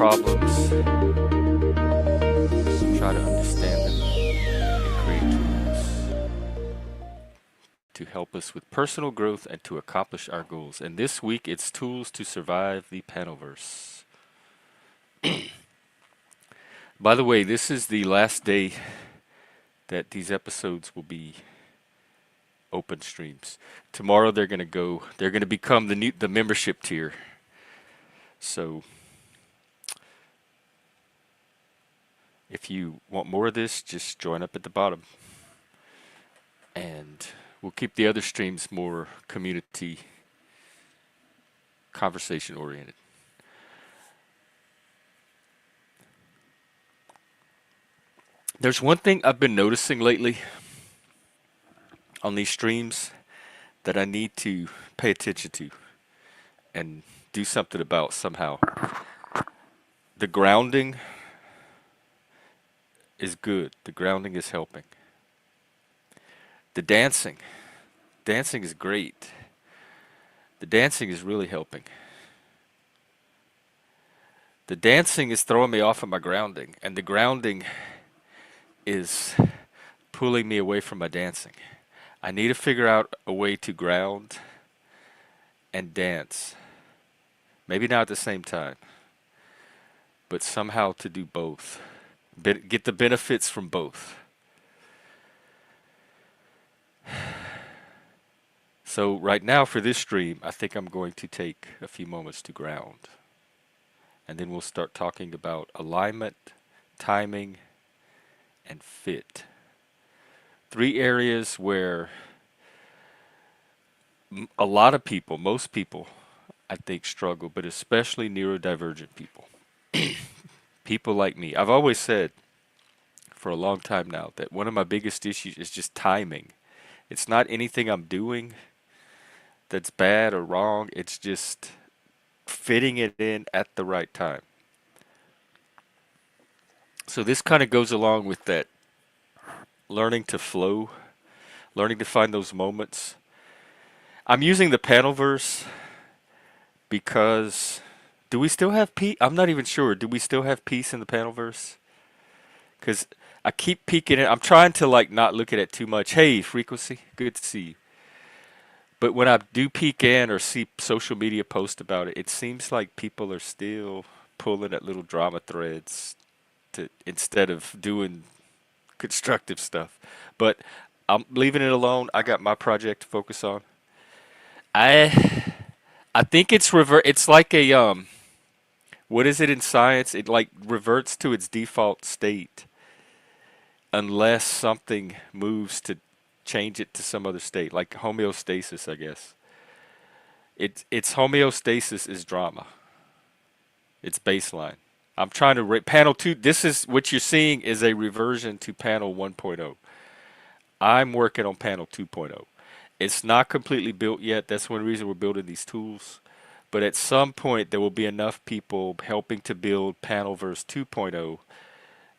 problems, try to understand them, and create tools to help us with personal growth and to accomplish our goals. And this week it's tools to survive the Panelverse. By the way, this is the last day that these episodes will be open streams. Tomorrow they're gonna become the membership tier. So if you want more of this, just join up at the bottom. And we'll keep the other streams more community conversation oriented. There's one thing I've been noticing lately on these streams that I need to pay attention to and do something about somehow. The grounding is good. The grounding is helping. The dancing. Dancing is great. The dancing is really helping. The dancing is throwing me off of my grounding, and the grounding is pulling me away from my dancing. I need to figure out a way to ground and dance. Maybe not at the same time, but somehow to do both. Get the benefits from both. So right now for this stream, I think I'm going to take a few moments to ground. And then we'll start talking about alignment, timing, and fit. Three areas where a lot of people, most people, I think struggle, but especially neurodivergent people. People like me. I've always said for a long time now that one of my biggest issues is just timing. It's not anything I'm doing that's bad or wrong. It's just fitting it in at the right time. So this kind of goes along with that learning to flow, learning to find those moments. I'm using the Panelverse because do we still have peace? I'm not even sure. Do we still have peace in the Panelverse? Because I keep peeking it. I'm trying to like not look at it too much. Hey, Frequency, good to see you. But when I do peek in or see social media post about it, it seems like people are still pulling at little drama threads to instead of doing constructive stuff. But I'm leaving it alone. I got my project to focus on. I think it's like a what is it in science? It like reverts to its default state unless something moves to change it to some other state, like homeostasis, I guess. Its homeostasis is drama. It's baseline. I'm trying to panel 2. This is what you're seeing is a reversion to panel 1.0. I'm working on panel 2.0. It's not completely built yet. That's one reason we're building these tools. But at some point, there will be enough people helping to build Panelverse 2.0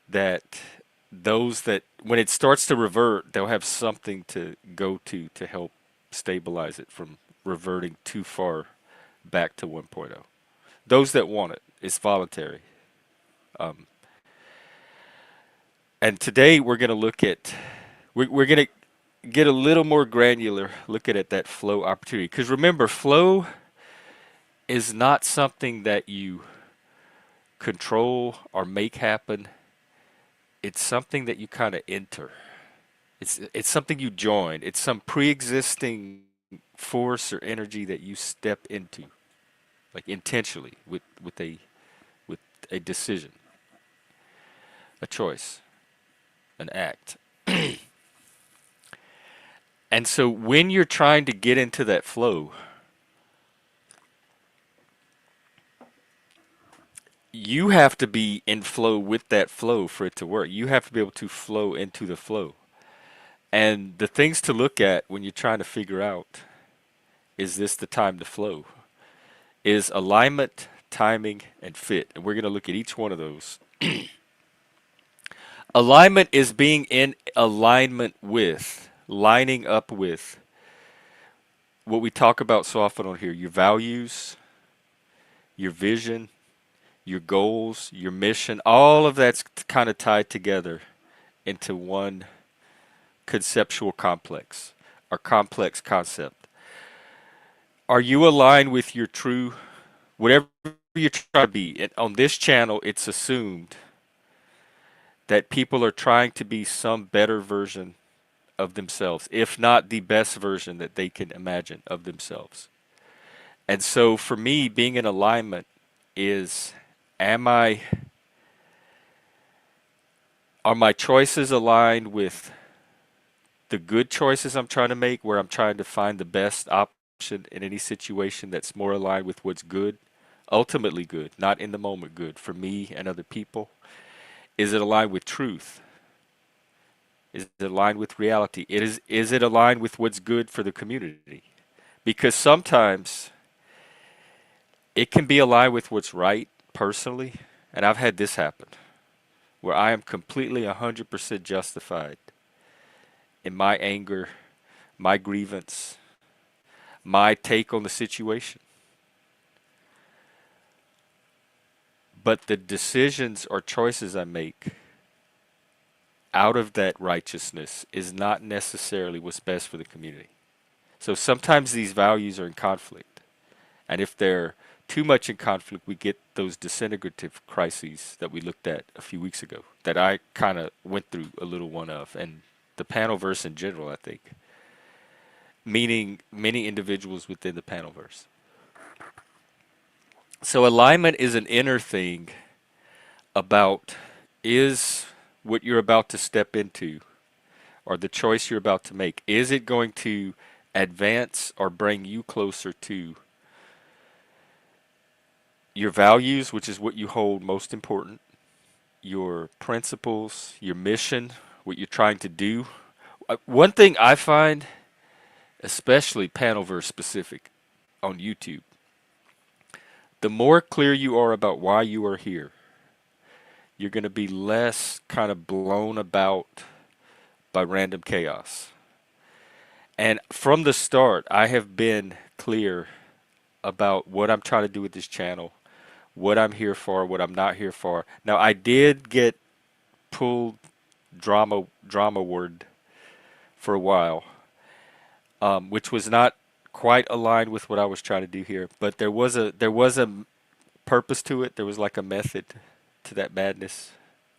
that those that, when it starts to revert, they'll have something to go to help stabilize it from reverting too far back to 1.0. Those that want it, it's voluntary. Um, and today we're going to look at, we're going to get a little more granular looking at that flow opportunity. Because remember, flow is not something that you control or make happen. It's something that you kind of enter. It's something you join. It's some pre-existing force or energy that you step into, like intentionally with a decision, a choice, an act. And so when you're trying to get into that flow, you have to be in flow with that flow for it to work. You have to be able to flow into the flow. And the things to look at when you're trying to figure out, is this the time to flow? Is alignment, timing, and fit. And we're going to look at each one of those. Alignment is being in alignment with, lining up with what we talk about so often on here, your values, your vision, your goals, your mission, all of that's kind of tied together into one conceptual complex or complex concept. Are you aligned with your true, whatever you're trying to be? And on this channel, it's assumed that people are trying to be some better version of themselves, if not the best version that they can imagine of themselves. And so for me, being in alignment is, am I, are my choices aligned with the good choices I'm trying to make, where I'm trying to find the best option in any situation that's more aligned with what's good, ultimately good, not in the moment good for me and other people? Is it aligned with truth? Is it aligned with reality? Is it aligned with what's good for the community? Because sometimes it can be aligned with what's right personally, and I've had this happen where I am completely 100% justified in my anger, my grievance, my take on the situation. But the decisions or choices I make out of that righteousness is not necessarily what's best for the community. So sometimes these values are in conflict. And if they're too much in conflict, we get those disintegrative crises that we looked at a few weeks ago, that I kind of went through a little one of, and the panel verse in general, I think, meaning many individuals within the panel verse. So alignment is an inner thing about, is what you're about to step into or the choice you're about to make, is it going to advance or bring you closer to your values, which is what you hold most important, your principles, your mission, what you're trying to do? One thing I find, especially Panelverse specific on YouTube, the more clear you are about why you are here, you're going to be less kind of blown about by random chaos. And from the start, I have been clear about what I'm trying to do with this channel, what I'm here for, what I'm not here for. Now, I did get pulled drama word for a while, which was not quite aligned with what I was trying to do here. But there was a purpose to it. There was like a method to that madness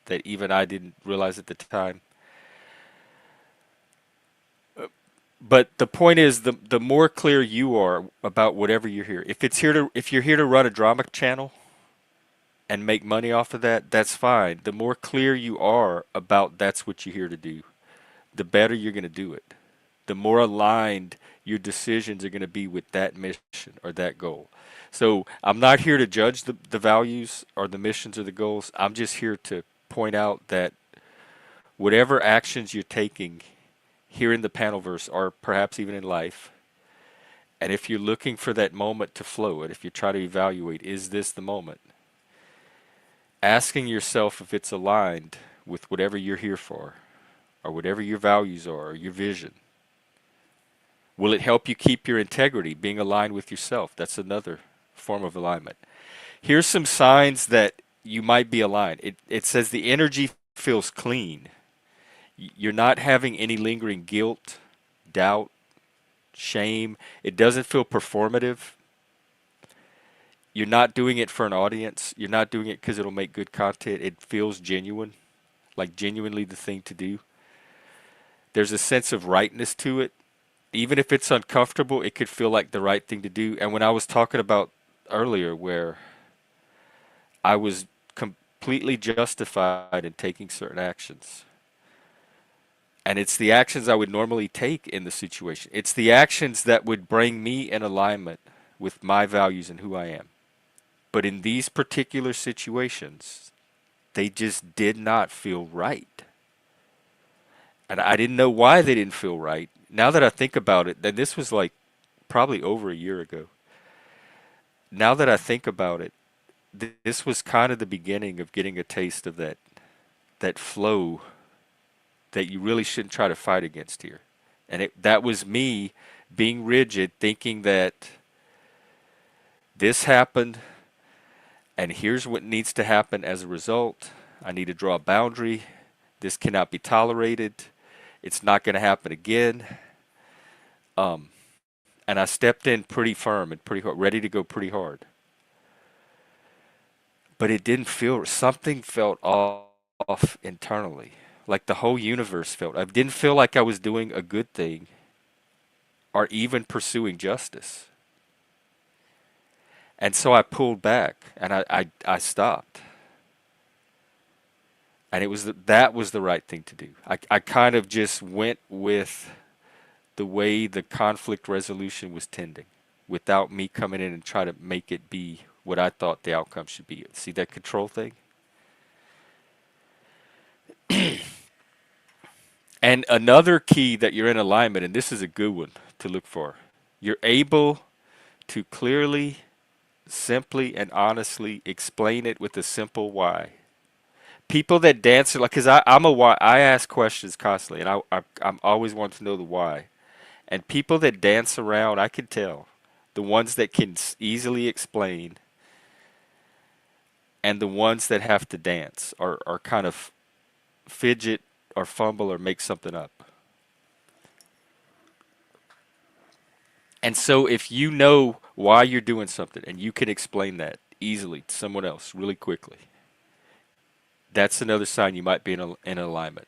that even I didn't realize at the time. But the point is, the more clear you are about whatever you're here. If you're here to run a drama channel and make money off of that, that's fine. The more clear you are about that's what you're here to do, the better you're going to do it. The more aligned your decisions are going to be with that mission or that goal. So I'm not here to judge the values or the missions or the goals. I'm just here to point out that whatever actions you're taking here in the Panelverse or perhaps even in life, and if you're looking for that moment to flow, and if you try to evaluate, is this the moment? Asking yourself if it's aligned with whatever you're here for, or whatever your values are, or your vision. Will it help you keep your integrity, being aligned with yourself? That's another form of alignment. Here's some signs that you might be aligned. It says the energy feels clean. You're not having any lingering guilt, doubt, shame. It doesn't feel performative. You're not doing it for an audience. You're not doing it because it'll make good content. It feels genuine, like genuinely the thing to do. There's a sense of rightness to it. Even if it's uncomfortable, it could feel like the right thing to do. And when I was talking about earlier, where I was completely justified in taking certain actions, and it's the actions I would normally take in the situation. It's the actions that would bring me in alignment with my values and who I am. But in these particular situations, they just did not feel right. And I didn't know why they didn't feel right. Now that I think about it, then this was like probably over a year ago. Now that I think about it, this was kind of the beginning of getting a taste of that flow that you really shouldn't try to fight against here. And that was me being rigid, thinking that this happened, And here's what needs to happen as a result. I need to draw a boundary. This cannot be tolerated. It's not going to happen again. Um, and I stepped in pretty firm and pretty hard, ready to go pretty hard. But it didn't feel, something felt off internally. Like the whole universe felt. I didn't feel like I was doing a good thing or even pursuing justice. And so I pulled back and I stopped. And that was the right thing to do. I kind of just went with the way the conflict resolution was tending without me coming in and try to make it be what I thought the outcome should be. See that control thing? And another key that you're in alignment, and this is a good one to look for, you're able to clearly, simply, and honestly explain it with a simple why. People that dance like, because I'm a why, I ask questions constantly, and I'm always wanting to know the why. And people that dance around, I can tell. The ones that can easily explain and the ones that have to dance or kind of fidget or fumble or make something up. And so if you know why you're doing something and you can explain that easily to someone else really quickly, that's another sign you might be in alignment.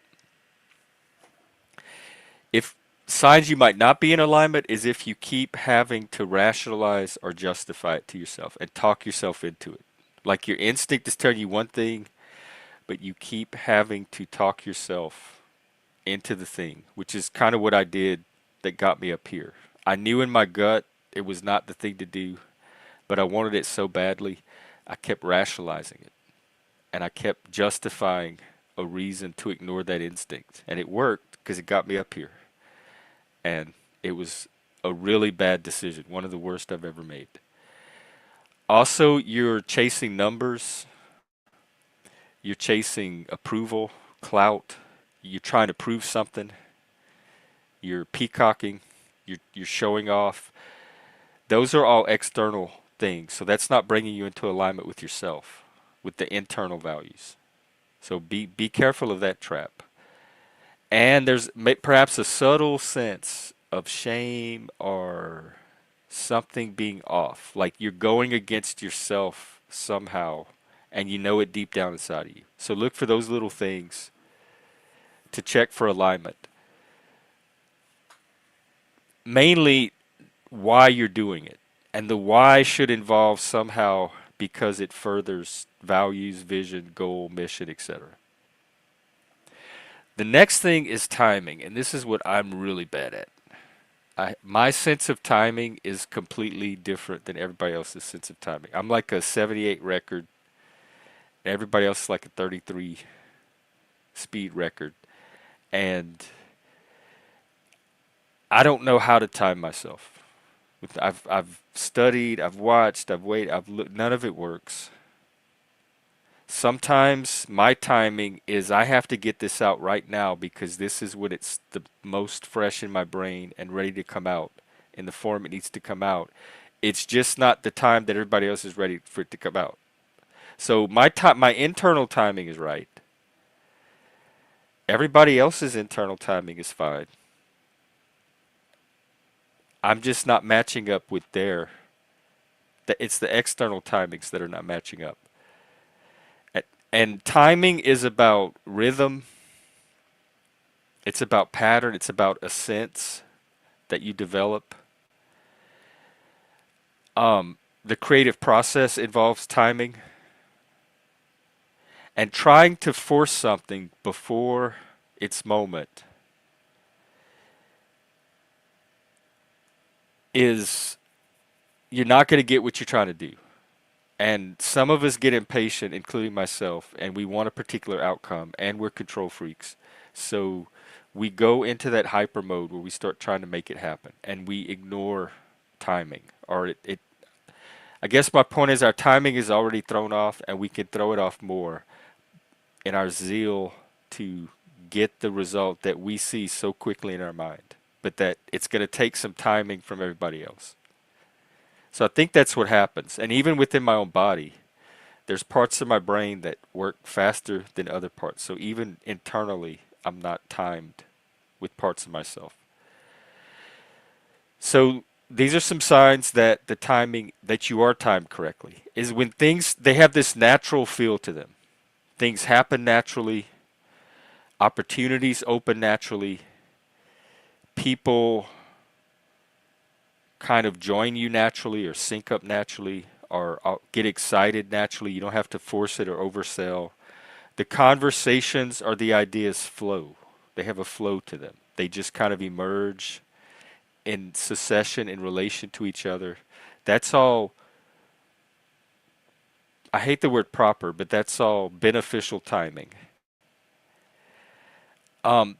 If signs you might not be in alignment is if you keep having to rationalize or justify it to yourself and talk yourself into it. Like your instinct is telling you one thing, but you keep having to talk yourself into the thing, which is kind of what I did that got me up here. I knew in my gut it was not the thing to do, but I wanted it so badly, I kept rationalizing it and I kept justifying a reason to ignore that instinct. And it worked because it got me up here. And it was a really bad decision, one of the worst I've ever made. Also, you're chasing numbers, you're chasing approval, clout, you're trying to prove something, you're peacocking, you're showing off. Those are all external things. So that's not bringing you into alignment with yourself, with the internal values. So be careful of that trap. And there's perhaps a subtle sense of shame or something being off, like you're going against yourself somehow, and you know it deep down inside of you. So look for those little things to check for alignment. Mainly why you're doing it. And the why should involve somehow because it furthers values, vision, goal, mission, etc. The next thing is timing, and this is what I'm really bad at. My sense of timing is completely different than everybody else's sense of timing. I'm like a 78 record, and everybody else is like a 33 speed record. And I don't know how to time myself. I've studied, I've watched, I've waited, I've looked, none of it works. Sometimes my timing is I have to get this out right now because this is when it's the most fresh in my brain and ready to come out in the form it needs to come out. It's just not the time that everybody else is ready for it to come out. So my internal timing is right. Everybody else's internal timing is fine. I'm just not matching up with their. It's the external timings that are not matching up. And timing is about rhythm. It's about pattern. It's about a sense that you develop. The creative process involves timing. And trying to force something before its moment is you're not going to get what you're trying to do. And some of us get impatient, including myself, and we want a particular outcome, and we're control freaks. So we go into that hyper mode where we start trying to make it happen, and we ignore timing. Or I guess my point is our timing is already thrown off, and we can throw it off more in our zeal to get the result that we see so quickly in our mind, but that it's going to take some timing from everybody else. So I think that's what happens. And even within my own body, There's parts of my brain that work faster than other parts. So even internally, I'm not timed with parts of myself. So these are some signs that the timing that you are timed correctly is when things they have this natural feel to them. Things happen naturally, opportunities open naturally, people kind of join you naturally or sync up naturally or get excited naturally. You don't have to force it or oversell. The conversations or the ideas flow. They have a flow to them. They just kind of emerge in succession in relation to each other. That's all, I hate the word proper, but that's all beneficial timing.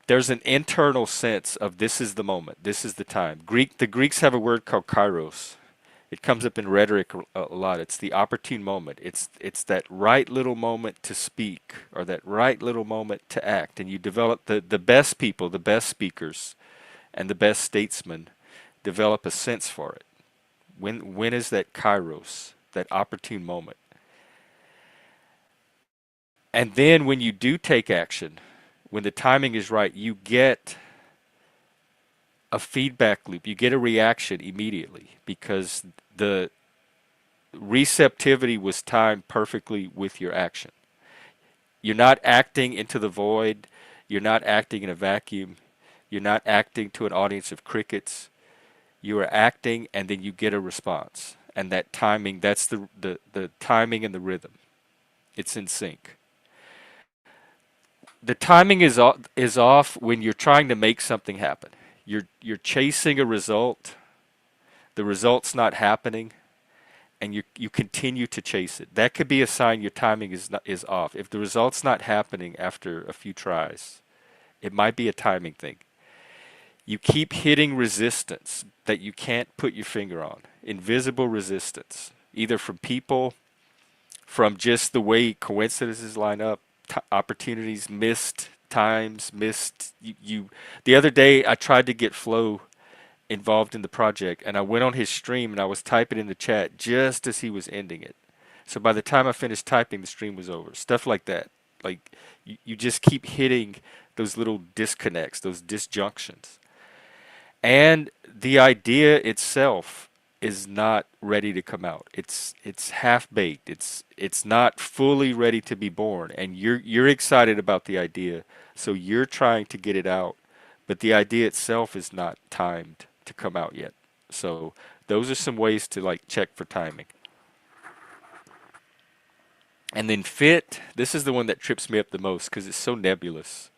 There's an internal sense of this is the moment, this is the time. The Greeks have a word called kairos. It comes up in rhetoric a lot. It's the opportune moment. It's that right little moment to speak or that right little moment to act. And you develop the best people, the best speakers, and the best statesmen develop a sense for it. When is that kairos, that opportune moment? And then when you do take action, when the timing is right, you get a feedback loop. You get a reaction immediately because the receptivity was timed perfectly with your action. You're not acting into the void. You're not acting in a vacuum. You're not acting to an audience of crickets. You are acting and then you get a response. And that timing, that's the timing and the rhythm. It's in sync. The timing is off when you're trying to make something happen. You're chasing a result. The result's not happening, and you continue to chase it. That could be a sign your timing is off. If the result's not happening after a few tries, it might be a timing thing. You keep hitting resistance that you can't put your finger on. Invisible resistance, either from people, from just the way coincidences line up, opportunities missed, times missed. The other day I tried to get Flo involved in the project and I went on his stream and I was typing in the chat just as he was ending it. So by the time I finished typing, the stream was over. Stuff like that. Like you just keep hitting those little disconnects, those disjunctions. And the idea itself is not ready to come out. It's half baked. It's not fully ready to be born. And you're excited about the idea, so you're trying to get it out, but the idea itself is not timed to come out yet. So those are some ways to like check for timing. And then fit, this is the one that trips me up the most because it's so nebulous.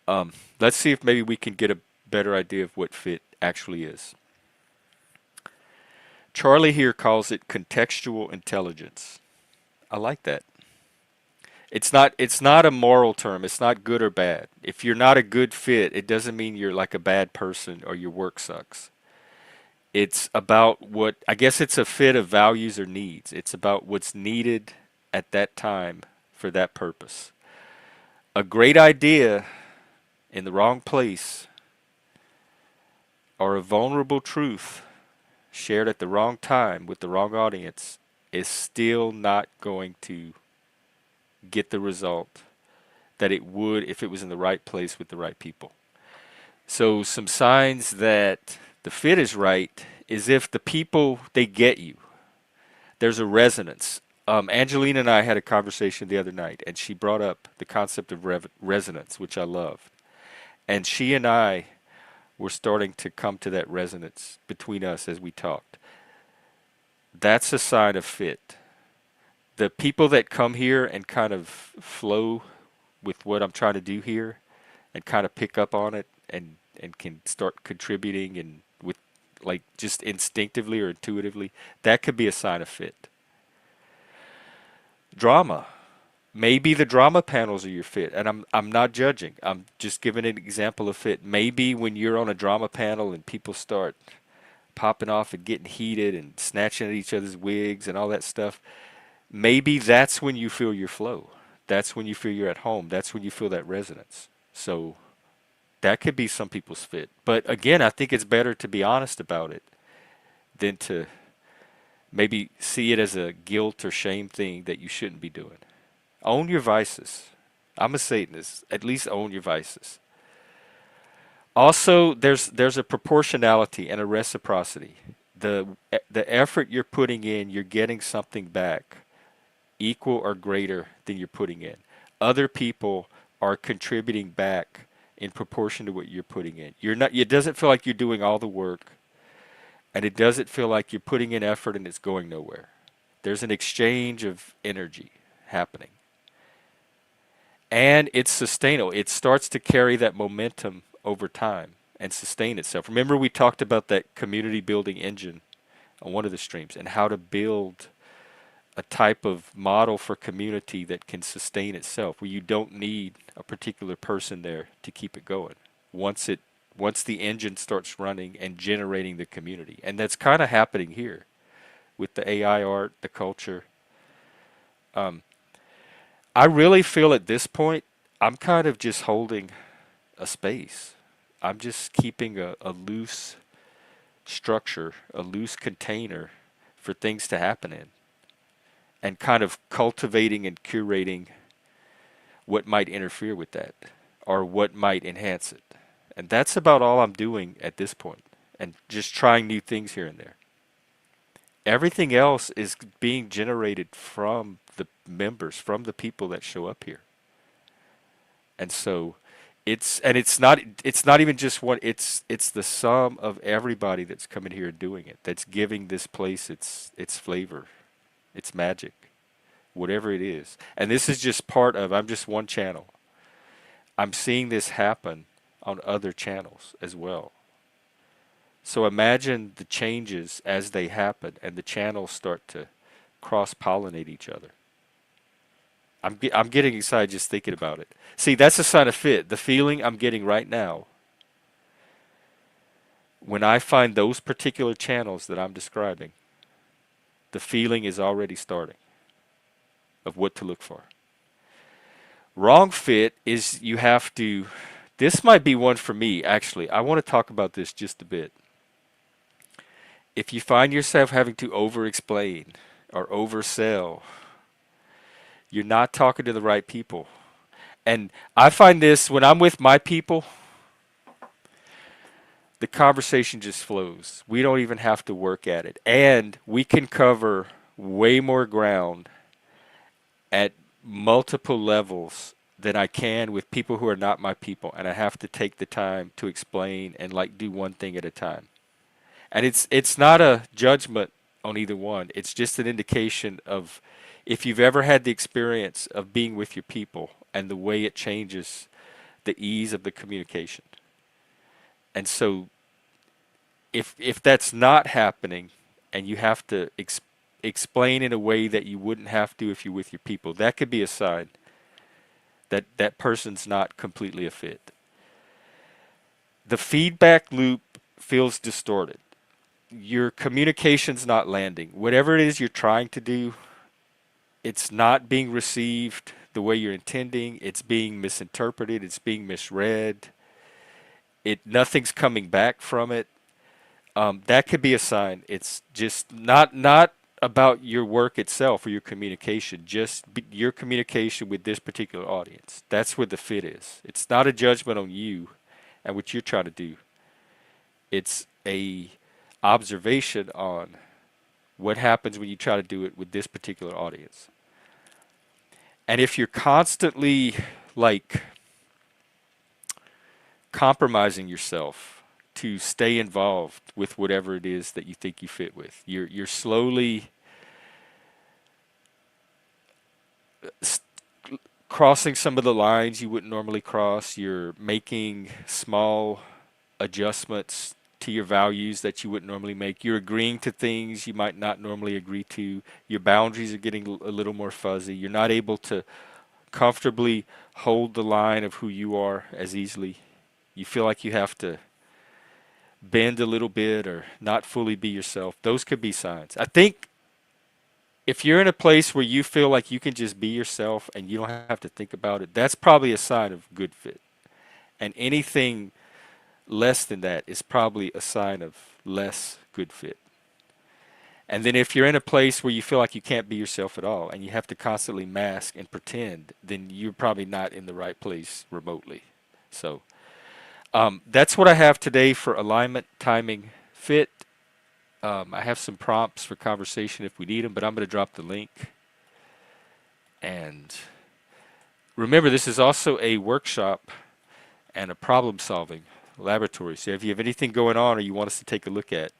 Let's see if maybe we can get a better idea of what fit actually is. Charlie here calls it contextual intelligence. I like that. It's not a moral term. It's not good or bad. If you're not a good fit, it doesn't mean you're like a bad person or your work sucks. It's about what I guess it's a fit of values or needs. It's about what's needed at that time for that purpose. A great idea in the wrong place or a vulnerable truth shared at the wrong time with the wrong audience is still not going to get the result that it would if it was in the right place with the right people. So some signs that the fit is right is if the people they get you. There's a resonance. Angelina and I had a conversation the other night, and she brought up the concept of resonance, which I love. And she and I were starting to come to that resonance between us as we talked. That's a sign of fit. The people that come here and kind of flow with what I'm trying to do here and kind of pick up on it and can start contributing and with like just instinctively or intuitively, that could be a sign of fit. Drama. Maybe the drama panels are your fit, and I'm not judging. I'm just giving an example of fit. Maybe when you're on a drama panel and people start popping off and getting heated and snatching at each other's wigs and all that stuff, maybe that's when you feel your flow. That's when you feel you're at home. That's when you feel that resonance. So that could be some people's fit. But again, I think it's better to be honest about it than to Maybe see it as a guilt or shame thing that you shouldn't be doing. Own your vices. I'm a Satanist. At least own your vices. Also, there's a proportionality and a reciprocity. The effort you're putting in, you're getting something back equal or greater than you're putting in. Other people are contributing back in proportion to what you're putting in. You're not. It doesn't feel like you're doing all the work, and it doesn't feel like you're putting in effort and it's going nowhere. There's an exchange of energy happening, and it's sustainable. It starts to carry that momentum over time and sustain itself. Remember, we talked about that community building engine on one of the streams and how to build a type of model for community that can sustain itself, where you don't need a particular person there to keep it going. Once it once the engine starts running and generating the community, and that's kind of happening here with the AI art, the culture. Um, I really feel at this point, I'm kind of just holding a space. I'm just keeping a loose structure, a loose container for things to happen in, and kind of cultivating and curating what might interfere with that or what might enhance it. And that's about all I'm doing at this point, and just trying new things here and there. Everything else is being generated from the members, from the people that show up here. And so it's not even just one, it's the sum of everybody that's coming here and doing it, that's giving this place its flavor, its magic, whatever it is. And this is just part of, I'm just one channel. I'm seeing this happen on other channels as well. So imagine the changes as they happen and the channels start to cross pollinate each other. I'm getting excited just thinking about it. See, that's a sign of fit. The feeling I'm getting right now, when I find those particular channels that I'm describing, the feeling is already starting of what to look for. Wrong fit is you have to, this might be one for me actually. I want to talk about this just a bit. If you find yourself having to over explain or oversell, you're not talking to the right people. And I find this when I'm with my people, the conversation just flows. We don't even have to work at it. And we can cover way more ground at multiple levels than I can with people who are not my people. And I have to take the time to explain and like do one thing at a time. And it's not a judgment on either one. It's just an indication of if you've ever had the experience of being with your people and the way it changes the ease of the communication. And so if that's not happening and you have to explain in a way that you wouldn't have to if you're with your people, that could be a sign that that person's not completely a fit. The feedback loop feels distorted. Your communication's not landing. Whatever it is you're trying to do, it's not being received the way you're intending. It's being misinterpreted. It's being misread. Nothing's coming back from it. That could be a sign. It's just not about your work itself or your communication, just your communication with this particular audience. That's where the fit is. It's not a judgment on you and what you're trying to do. It's a observation on what happens when you try to do it with this particular audience. And if you're constantly like compromising yourself to stay involved with whatever it is that you think you fit with, you're slowly s- crossing some of the lines you wouldn't normally cross. You're making small adjustments to your values that you wouldn't normally make. You're agreeing to things you might not normally agree to. Your boundaries are getting a little more fuzzy. You're not able to comfortably hold the line of who you are as easily. You feel like you have to bend a little bit or not fully be yourself. Those could be signs. I think if you're in a place where you feel like you can just be yourself and you don't have to think about it, that's probably a sign of good fit. And anything less than that is probably a sign of less good fit. And then if you're in a place where you feel like you can't be yourself at all and you have to constantly mask and pretend, then you're probably not in the right place remotely. So that's what I have today for alignment, timing, fit. I have some prompts for conversation if we need them, but I'm going to drop the link. And remember, this is also a workshop and a problem solving laboratory. So if you have anything going on or you want us to take a look at,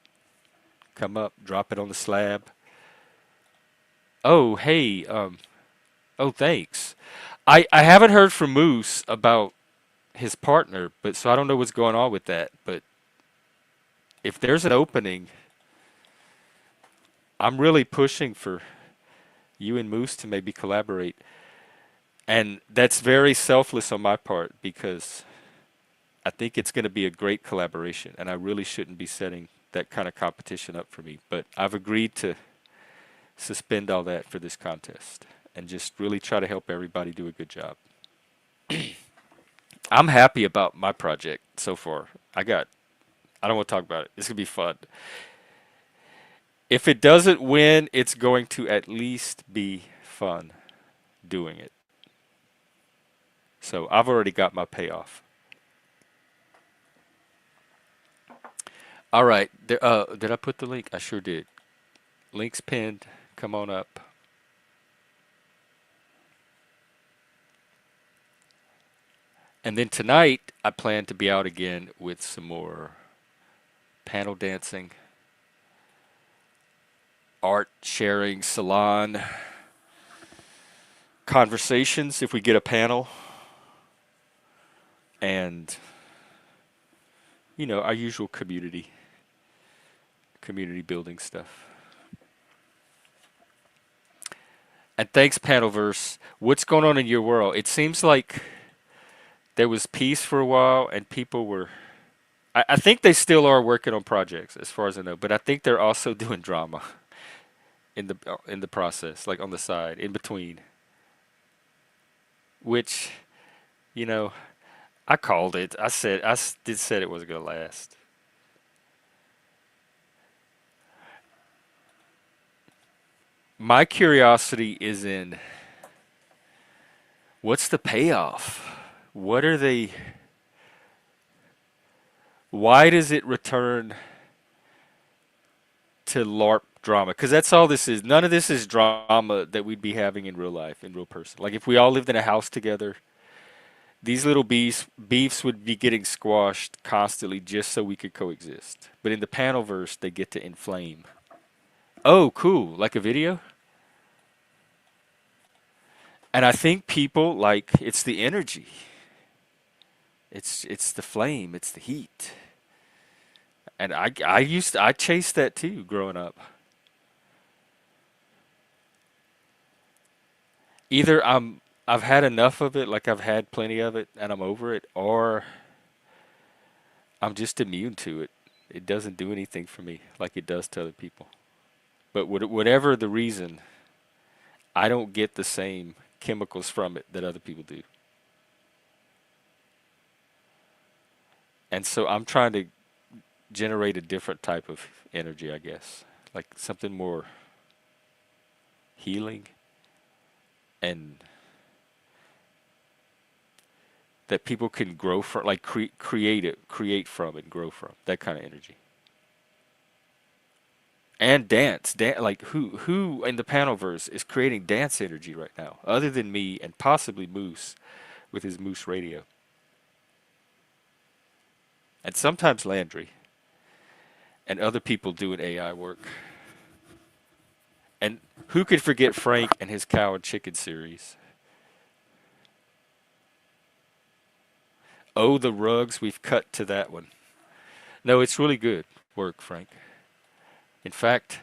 come up, drop it on the slab. Oh, hey, oh, thanks. I haven't heard from Moose about his partner, but so I don't know what's going on with that. But if there's an opening, I'm really pushing for you and Moose to maybe collaborate. And that's very selfless on my part because I think it's going to be a great collaboration, and I really shouldn't be setting that kind of competition up for me. But I've agreed to suspend all that for this contest and just really try to help everybody do a good job. I'm happy about my project so far. I don't want to talk about it. It's going to be fun. If it doesn't win, it's going to at least be fun doing it. So I've already got my payoff. All right. Did I put the link? I sure did. Link's pinned. Come on up. And then tonight, I plan to be out again with some more panel dancing, art sharing, salon conversations if we get a panel, and our usual community building stuff. And thanks, Panelverse. What's going on in your world? It seems like there was peace for a while, and people were. I think they still are working on projects, as far as I know. But I think they're also doing drama in the process, like on the side, in between. Which, you know, I called it. Did said it wasn't gonna last. My curiosity is in what's the payoff? What are they? Why does it return to LARP drama? Because that's all this is. None of this is drama that we'd be having in real life, in real person. Like if we all lived in a house together, these little beefs would be getting squashed constantly just so we could coexist. But in the panelverse, they get to inflame. Oh, cool! Like a video. And I think people like it's the energy. It's the flame. It's the heat. And I chased that too growing up. Either I've had enough of it, like I've had plenty of it and I'm over it, or I'm just immune to it. It doesn't do anything for me like it does to other people. But whatever the reason, I don't get the same chemicals from it that other people do. And so I'm trying to generate a different type of energy, I guess. Like something more healing and that people can grow from, like create from and grow from. That kind of energy. And like who in the panelverse is creating dance energy right now, other than me and possibly Moose with his Moose Radio, and sometimes Landry and other people doing AI work. And who could forget Frank and his cow and chicken series? Oh, the rugs we've cut to that one. No, it's really good work, Frank. In fact,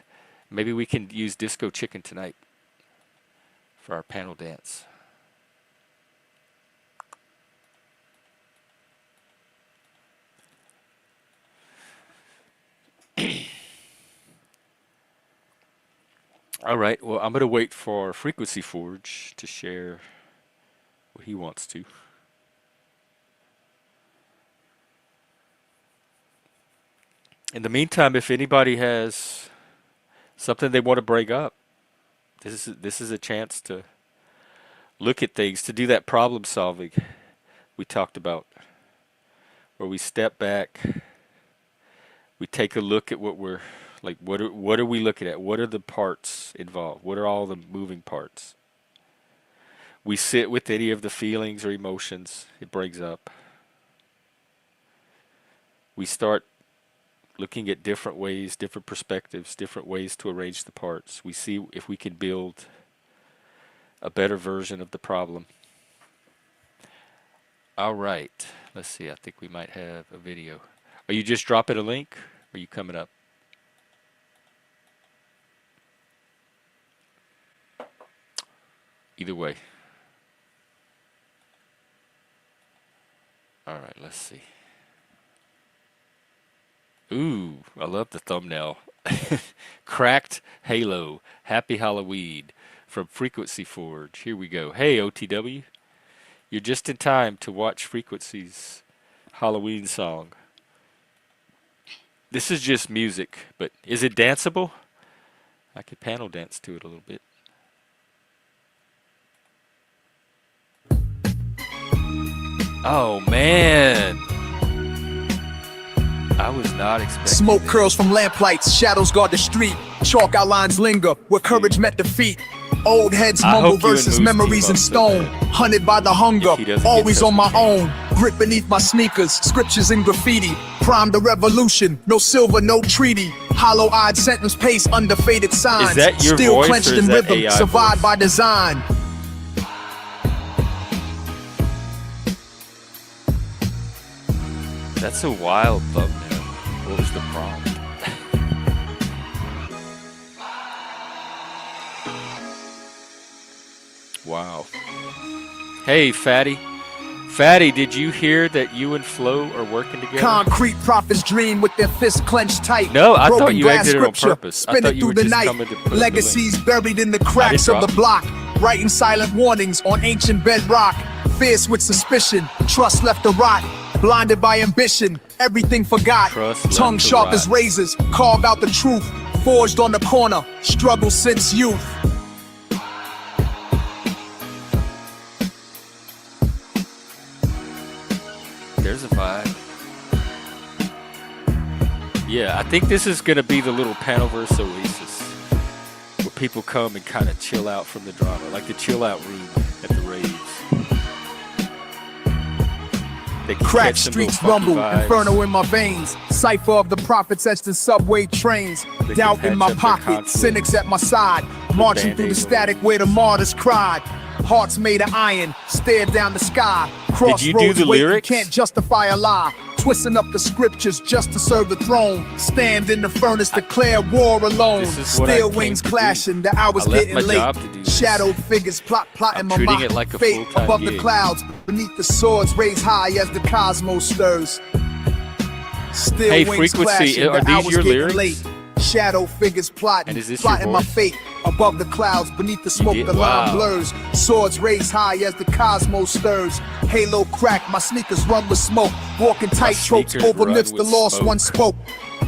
maybe we can use Disco Chicken tonight for our panel dance. All right, well, I'm going to wait for Frequency Forge to share what he wants to. In the meantime, if anybody has something they want to break up. This is a chance to look at things, to do that problem solving we talked about, where we step back, we take a look at what we're like. What are we looking at? What are the parts involved? What are all the moving parts? We sit with any of the feelings or emotions it brings up. We start looking at different ways, different perspectives, different ways to arrange the parts. We see if we can build a better version of the problem. All right. Let's see. I think we might have a video. Are you just dropping a link? Or are you coming up? Either way. All right. Let's see. Ooh, I love the thumbnail. Cracked Halo. Happy Halloween from Frequency Forge. Here we go. Hey, OTW. You're just in time to watch Frequency's Halloween song. This is just music, but is it danceable? I could panel dance to it a little bit. Oh, man. I was not expecting Smoke this. curls from lamplights, shadows guard the street. Chalk outlines linger where courage met defeat. Old heads I mumble hope you and verses, Moose memories team in up so stone. bad. Hunted by the hunger, If he doesn't get always on my tested. own. Grip beneath my sneakers, scriptures in graffiti. Prime the revolution, no silver, no treaty. Hollow-eyed sentence pace under faded signs. Is that your Still voice clenched or in is that rhythm, AI survived voice? by design. That's a wild thumbnail. What was the prompt? Wow. Hey, Fatty. Fatty, did you hear that you and Flo are working together? Concrete prophets dream with their fists clenched tight. No, I thought Broken you glass exited on scripture, purpose. I spinning thought you through were the just night. coming to put up the Legacies buried in the cracks didn't of the drop block. Writing silent warnings on ancient bedrock. Fierce with suspicion, trust left to rot. Blinded by ambition, everything forgot. Trust left Tongue to sharp rot. as razors, carve out the truth. Forged on the corner, struggle since youth. There's a vibe. Yeah, I think this is going to be the little Panelverse oasis where people come and kind of chill out from the drama, like the chill out room at the raves. They can Crack catch some little streets funky rumble, vibes. inferno in my veins. Cipher of the prophets etched in subway trains. They Doubt can in my patch up their pocket, conflict cynics at my side. Marching through the Band-Aid static where the martyrs cried. Hearts made of iron, stared down the sky. Crossroads you do the waiting, lyrics? can't justify a lie. Twisting up the scriptures just to serve the throne. Stand in the furnace, declare war alone. This is what I Steel came wings to do. clashing, the hours I left getting my late. job to do this. Shadowed figures plot in I'm my treating mind. it like a Fate full-time above the gig. clouds, beneath the swords raised high as the cosmos stirs. Still Hey, wings Frequency, clashing, are the these hours your getting lyrics? late. Shadow figures plotting, And is this your plotting my voice? fate. Above the clouds, beneath the smoke, did? the line Wow. blurs. Swords raised high as the cosmos stirs. Halo crack, my sneakers run with smoke. Walking tight tropes sneakers over run lips the with lost smoke. one spoke.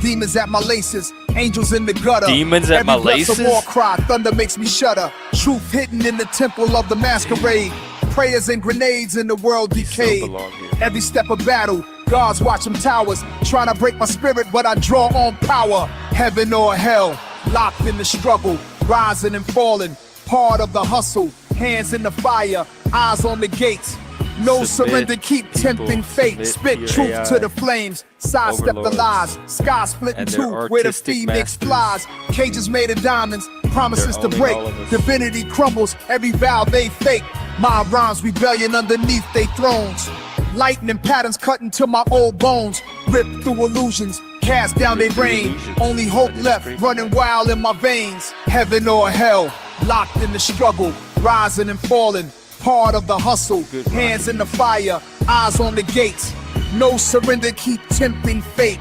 Demons at my laces, angels in the gutter. Demons at Every my breath's laces? a war cry, thunder makes me shudder. Truth hidden in the temple of the masquerade. Prayers and grenades in the world These still decayed. belong here. Every step of battle, guards watch them towers. Trying to break my spirit, but I draw on power. Heaven or hell, locked in the struggle. Rising and falling, part of the hustle. Hands in the fire, eyes on the gates. No Submit, surrender, keep people, tempting fate. submit to Spit your truth AI to the flames. Sidestep the overlords lies. Sky split in and their two, where the artistic phoenix masters. flies. Cages made of diamonds, promises They're to owning break. all of us. Divinity crumbles, every vow they fake. My rhymes rebellion underneath they thrones. Lightning patterns cut into my old bones. Ripped through illusions, cast down their Ripped through brain. illusions. Only hope I did left, scream. running wild in my veins. Heaven or hell, locked in the struggle. Rising and falling, part of the hustle. Good Hands rhyme. in the fire, eyes on the gates. No surrender, keep tempting fate.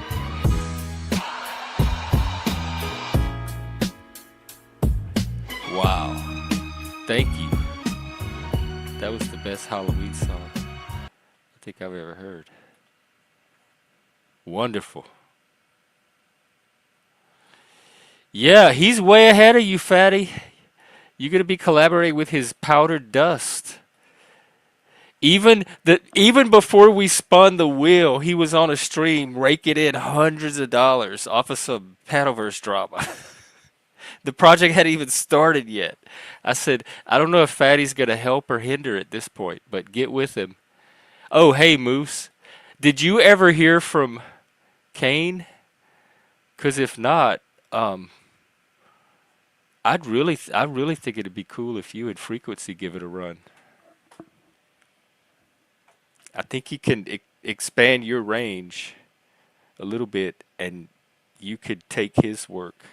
Wow. Thank you. That was the best Halloween song I think I've ever heard. Wonderful. Yeah, he's way ahead of you, fatty. You're gonna be collaborating with his powdered dust. Even before we spun the wheel, he was on a stream raking in hundreds of dollars off of some Paddleverse drama. The project hadn't even started yet. I said, I don't know if Fatty's gonna help or hinder at this point, but get with him. Oh, hey Moose, did you ever hear from Kane? Cause if not, um, I really think it'd be cool if you and Frequency give it a run. I think he can expand your range a little bit, and you could take his work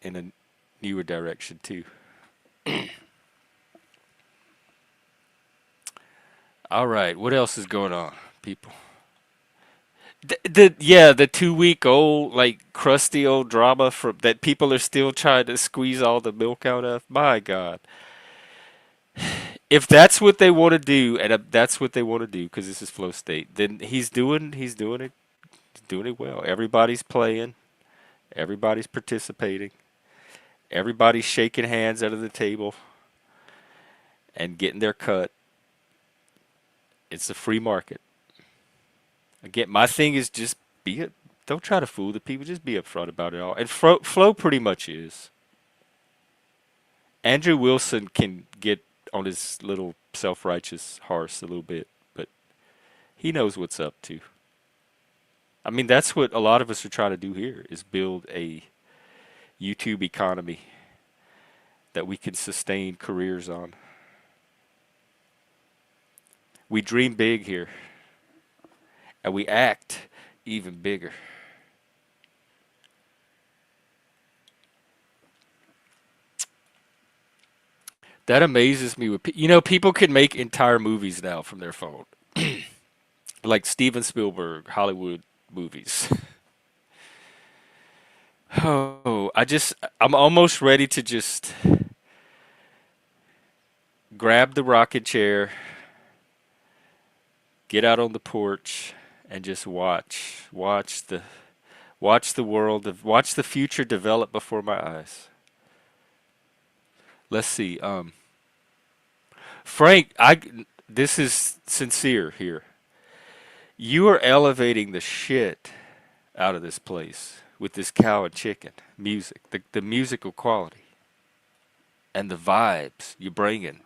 in a newer direction too. All right, what else is going on, people? The 2 week old like crusty old drama from that people are still trying to squeeze all the milk out of. My God, if that's what they want to do, and that's what they want to do, because this is Flow State, then doing it well. Everybody's playing, everybody's participating, everybody's shaking hands out of the table and getting their cut. It's a free market. Again, my thing is just be it. Don't try to fool the people. Just be upfront about it all. And Flow pretty much is. Andrew Wilson can get on his little self-righteous horse a little bit, but he knows what's up too. I mean, that's what a lot of us are trying to do here is build a YouTube economy that we can sustain careers on. We dream big here, and we act even bigger. That amazes me. People can make entire movies now from their phone, like Steven Spielberg Hollywood movies. Oh, I'm almost ready to just grab the rocket chair, get out on the porch, and just watch the world, watch the future develop before my eyes. Let's see. Frank, this is sincere here. You are elevating the shit out of this place with this cow and chicken music, the musical quality and the vibes you bring in.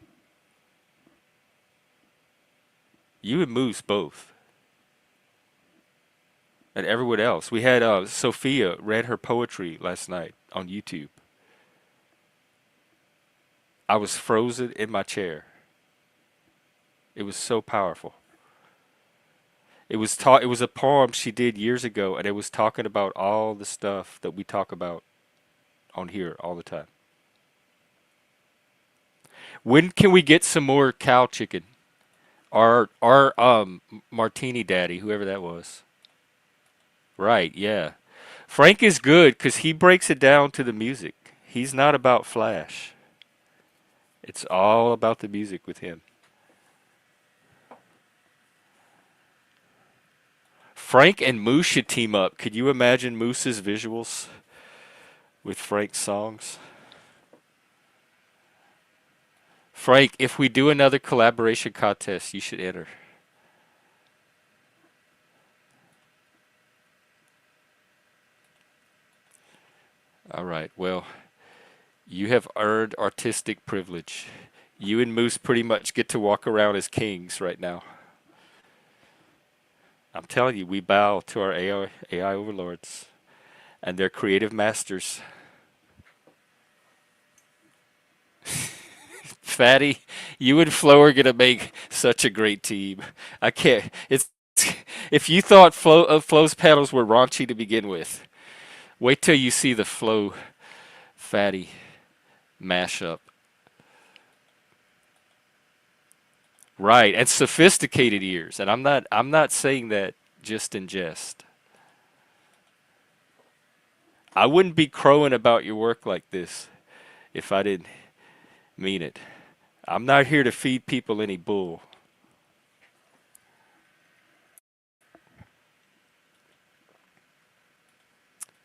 You and Moose both, and everyone else. We had Sophia read her poetry last night on YouTube. I was frozen in my chair. It was so powerful. It was a poem she did years ago, and it was talking about all the stuff that we talk about on here all the time. When can we get some more cow chicken? Our martini daddy, whoever that was. Right, yeah. Frank is good because he breaks it down to the music. He's not about flash. It's all about the music with him. Frank and Moose should team up. Could you imagine Moose's visuals with Frank's songs? Frank, if we do another collaboration contest, you should enter. All right, well, you have earned artistic privilege. You and Moose pretty much get to walk around as kings right now. I'm telling you, we bow to our AI overlords and their creative masters. Fatty, you and Flo are gonna make such a great team. I can't. It's if you thought Flo's pedals were raunchy to begin with, wait till you see the Flo Fatty mashup. Right, and sophisticated ears, and I'm not saying that just in jest. I wouldn't be crowing about your work like this if I didn't mean it. I'm not here to feed people any bull.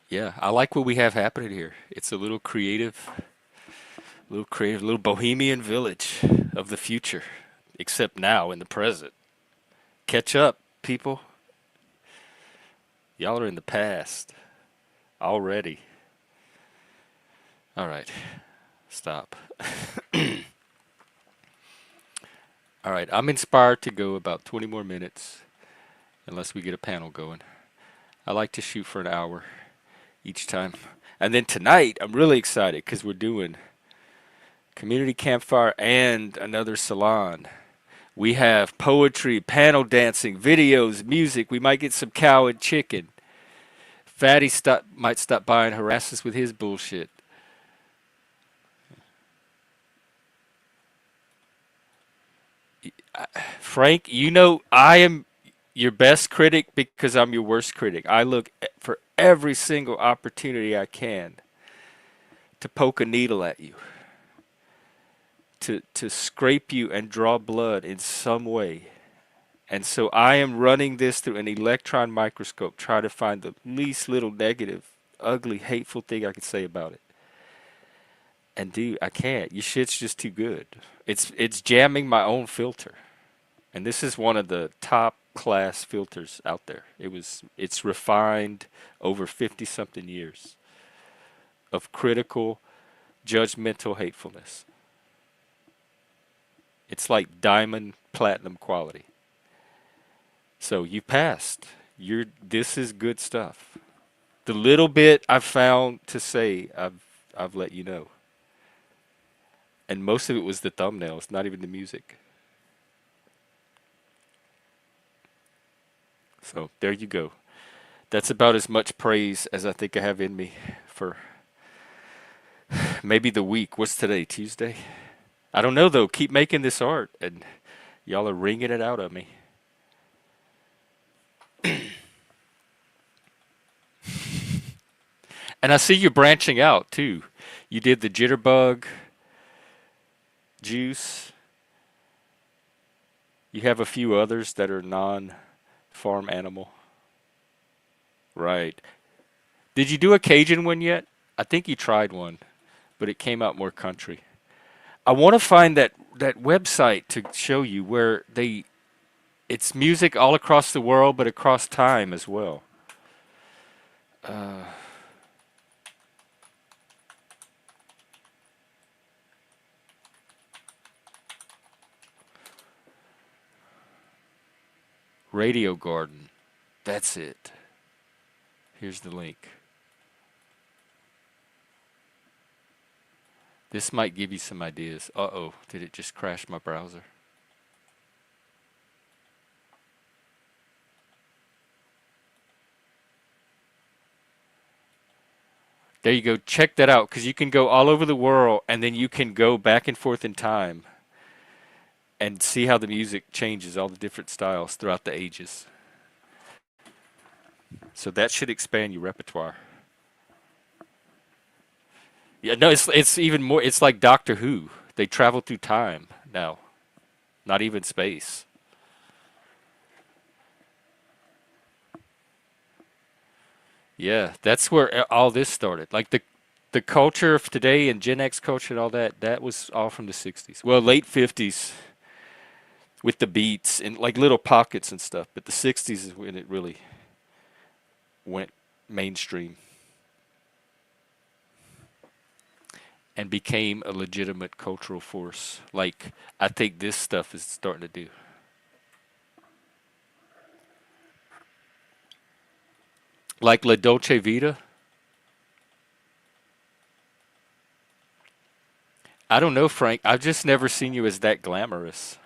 Yeah, I like what we have happening here. It's a little creative, little bohemian village of the future, except now in the present. Catch up, people. Y'all are in the past already. All right, stop. All right, I'm inspired to go about 20 more minutes unless we get a panel going. I like to shoot for an hour each time. And then tonight, I'm really excited because we're doing community campfire and another salon. We have poetry, panel dancing, videos, music. We might get some cow and chicken. Fatty might stop by and harass us with his bullshit. Frank, you know I am your best critic because I'm your worst critic. I look for every single opportunity I can to poke a needle at you, to scrape you and draw blood in some way. And so I am running this through an electron microscope, trying to find the least little negative, ugly, hateful thing I could say about it. And dude, I can't. Your shit's just too good. It's jamming my own filter. And this is one of the top class filters out there. It's refined over 50 something years of critical, judgmental hatefulness. It's like diamond platinum quality. So you passed. This is good stuff. The little bit I've found to say, I've let you know. And most of it was the thumbnails, not even the music. So there you go. That's about as much praise as I think I have in me for maybe the week. What's today? Tuesday? I don't know though. Keep making this art and y'all are wringing it out of me. And I see you branching out too. You did the jitterbug juice. You have a few others that are non-farm animal. Right. Did you do a Cajun one yet? I think you tried one, but it came out more country. I want to find that website to show you where it's music all across the world, but across time as well. Uh, Radio Garden. That's it. Here's the link. This might give you some ideas. Uh-oh, did it just crash my browser? There you go. Check that out because you can go all over the world and then you can go back and forth in time and see how the music changes, all the different styles throughout the ages. So that should expand your repertoire. Yeah, no, it's even more. It's like Doctor Who. They travel through time now, not even space. Yeah, that's where all this started. Like the culture of today and Gen X culture and all that. That was all from the '60s. Well, late '50s with the beats and like little pockets and stuff. But the '60s is when it really went mainstream and became a legitimate cultural force. Like I think this stuff is starting to do. Like La Dolce Vita. I don't know, Frank. I've just never seen you as that glamorous.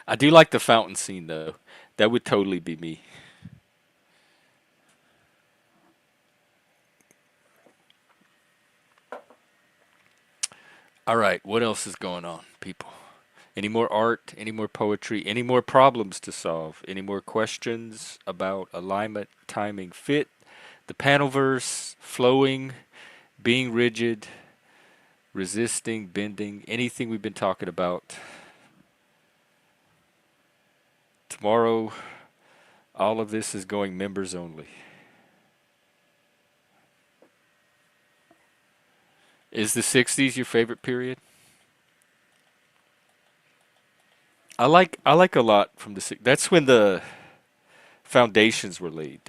I do like the fountain scene though. That would totally be me. All right, what else is going on, people? Any more art, any more poetry, any more problems to solve, any more questions about alignment, timing, fit, the panel verse, flowing, being rigid, resisting, bending, anything we've been talking about. Tomorrow, All of this is going members only. Is the 60s your favorite period? I like a lot from the that's when the foundations were laid.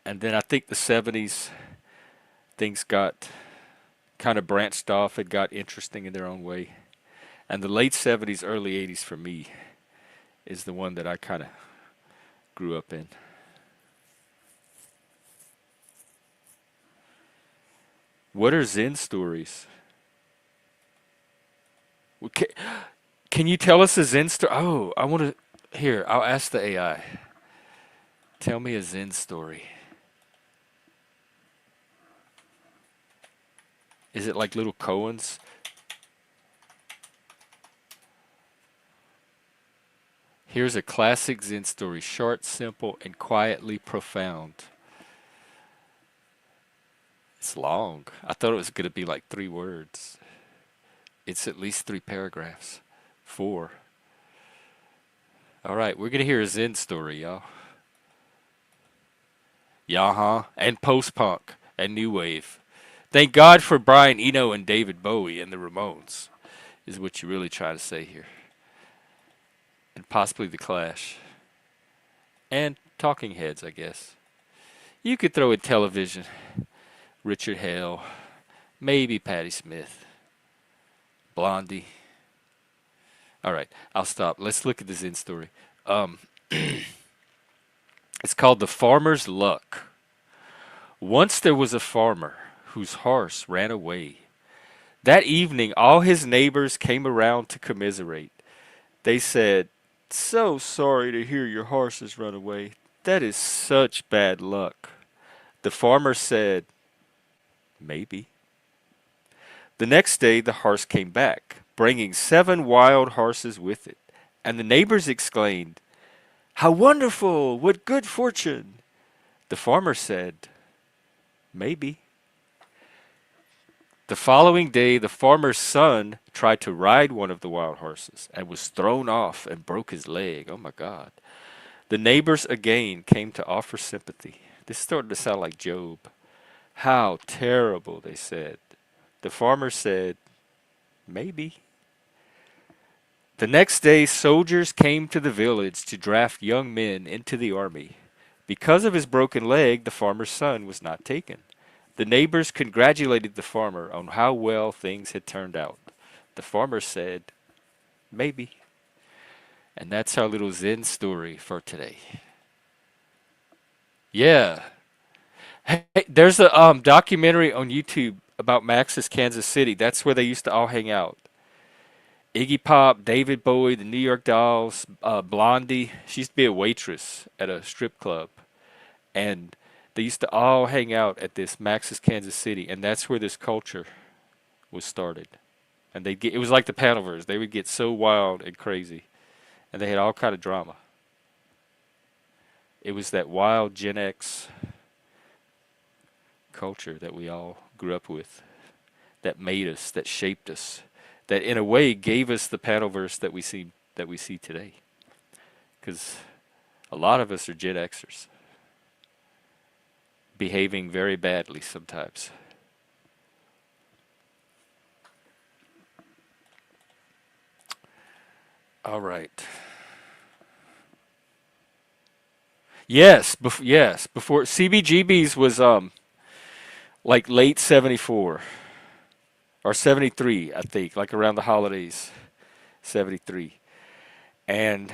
And then I think the 70s things got kind of branched off and got interesting in their own way. And the late 70s, early 80s for me is the one that I kind of grew up in. What are Zen stories? Well, can you tell us a Zen story? Oh, I want to. Here, I'll ask the AI. Tell me a Zen story. Is it like little koans? Here's a classic Zen story, short, simple, and quietly profound. It's long. I thought it was going to be like 3 words. It's at least 3 paragraphs. 4. All right, we're going to hear a Zen story, y'all. Yeah, and post-punk and new wave. Thank God for Brian Eno and David Bowie and the Ramones, is what you really try to say here. And possibly the Clash. And Talking Heads, I guess. You could throw in television. Richard Hale. Maybe Patti Smith. Blondie. All right, I'll stop. Let's look at the Zen story. It's called The Farmer's Luck. Once there was a farmer whose horse ran away. That evening, all his neighbors came around to commiserate. They said, "So sorry to hear your horse has run away. That is such bad luck." The farmer said, "Maybe." The next day, the horse came back, bringing 7 wild horses with it. And the neighbors exclaimed, "How wonderful! What good fortune!" The farmer said, "Maybe." The following day, the farmer's son tried to ride one of the wild horses and was thrown off and broke his leg. Oh my God. The neighbors again came to offer sympathy. This started to sound like Job. "How terrible," they said. The farmer said, "Maybe." The next day, soldiers came to the village to draft young men into the army. Because of his broken leg, the farmer's son was not taken. The neighbors congratulated the farmer on how well things had turned out. The farmer said, "Maybe." And that's our little Zen story for today. Yeah. Hey, there's a documentary on YouTube about Max's Kansas City. That's where they used to all hang out. Iggy Pop, David Bowie, the New York Dolls, Blondie. She used to be a waitress at a strip club. And they used to all hang out at this Max's Kansas City, and that's where this culture was started. And it was like the Panovers. They would get so wild and crazy, and they had all kind of drama. It was that wild Gen X culture that we all grew up with, that made us, that shaped us, that in a way gave us the Panovers that we see today. Because a lot of us are Gen Xers, behaving very badly sometimes. All right. Yes, before CBGB's was like late 74 or 73, I think, like around the holidays, 73. And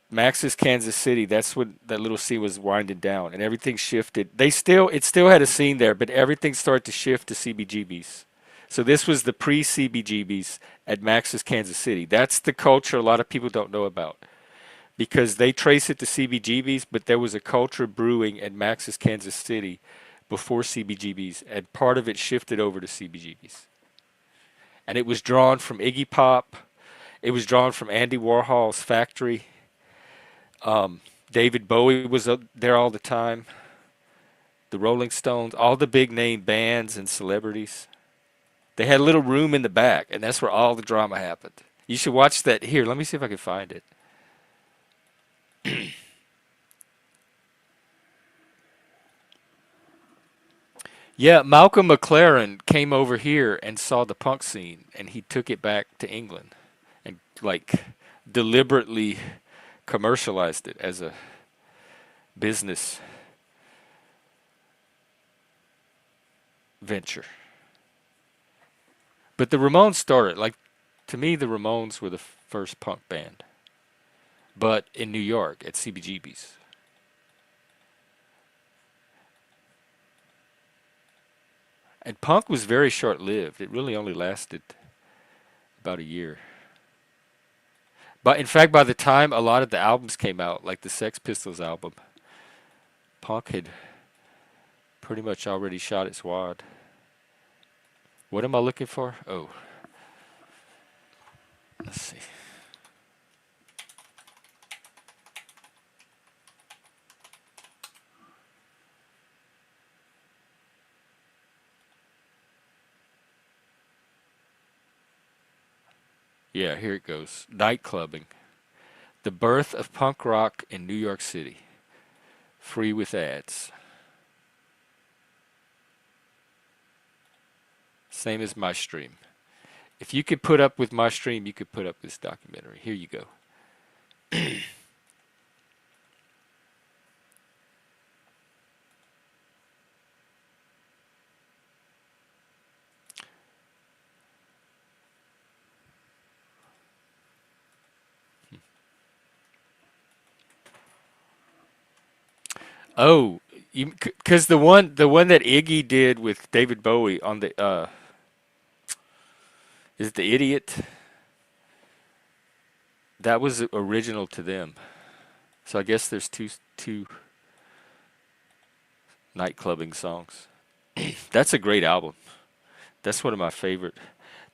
Max's Kansas City, that's when that little scene was winding down and everything shifted. It still had a scene there, but everything started to shift to CBGB's. So this was the pre-CBGB's at Max's Kansas City. That's the culture a lot of people don't know about, because they trace it to CBGB's, but there was a culture brewing at Max's Kansas City before CBGB's, and part of it shifted over to CBGB's. And it was drawn from Iggy Pop. It was drawn from Andy Warhol's Factory. David Bowie was there all the time. The Rolling Stones, all the big name bands and celebrities. They had a little room in the back, and that's where all the drama happened. You should watch that. Here, let me see if I can find it. Yeah, Malcolm McLaren came over here and saw the punk scene, and he took it back to England and like deliberately commercialized it as a business venture. But the Ramones started like to me the Ramones were the first punk band, but in New York at CBGB's. And punk was very short-lived. It really only lasted about a year. But in fact, by the time a lot of the albums came out, like the Sex Pistols album, punk had pretty much already shot its wad. What am I looking for? Oh, let's see. Yeah, here it goes. Night clubbing. The birth of punk rock in New York City. Free with ads. Same as my stream. If you could put up with my stream, you could put up this documentary. Here you go. Oh, because the one that Iggy did with David Bowie on the is it the Idiot? That was original to them. So I guess there's two night clubbing songs. That's a great album. That's one of my favorite.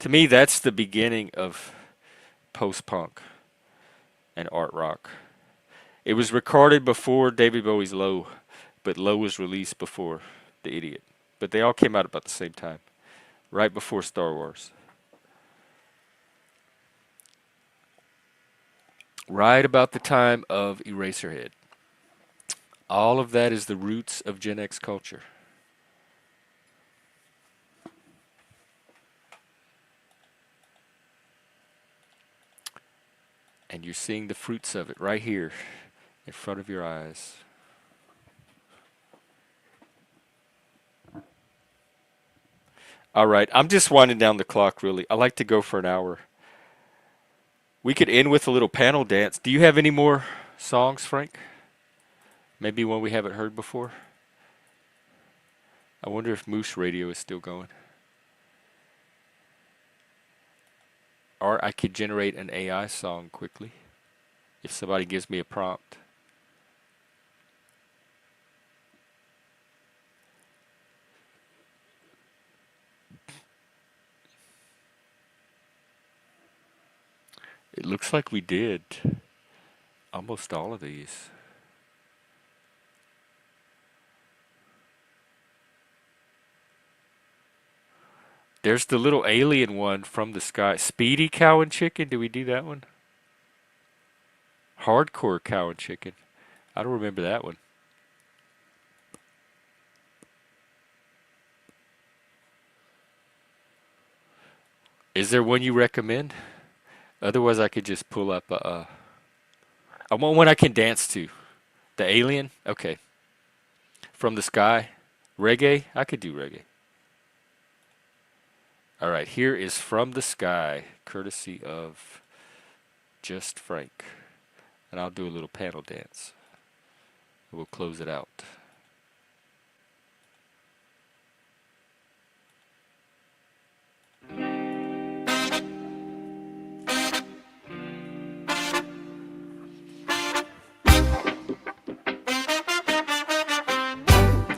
To me, that's the beginning of post-punk and art rock. It was recorded before David Bowie's Low, but Low was released before The Idiot. But they all came out about the same time, right before Star Wars. Right about the time of Eraserhead. All of that is the roots of Gen X culture. And you're seeing the fruits of it right here in front of your eyes. All right, I'm just winding down the clock, really. I like to go for an hour. We could end with a little panel dance. Do you have any more songs, Frank? Maybe one we haven't heard before? I wonder if Moose Radio is still going. Or I could generate an AI song quickly if somebody gives me a prompt. It looks like we did almost all of these. There's the little alien one from the sky. Speedy Cow and Chicken. Did we do that one? Hardcore Cow and Chicken. I don't remember that one. Is there one you recommend? Otherwise, I could just pull up I want one I can dance to. The alien? Okay. From the sky. Reggae? I could do reggae. All right, here is From the Sky, courtesy of Just Frank. And I'll do a little panel dance. We'll close it out.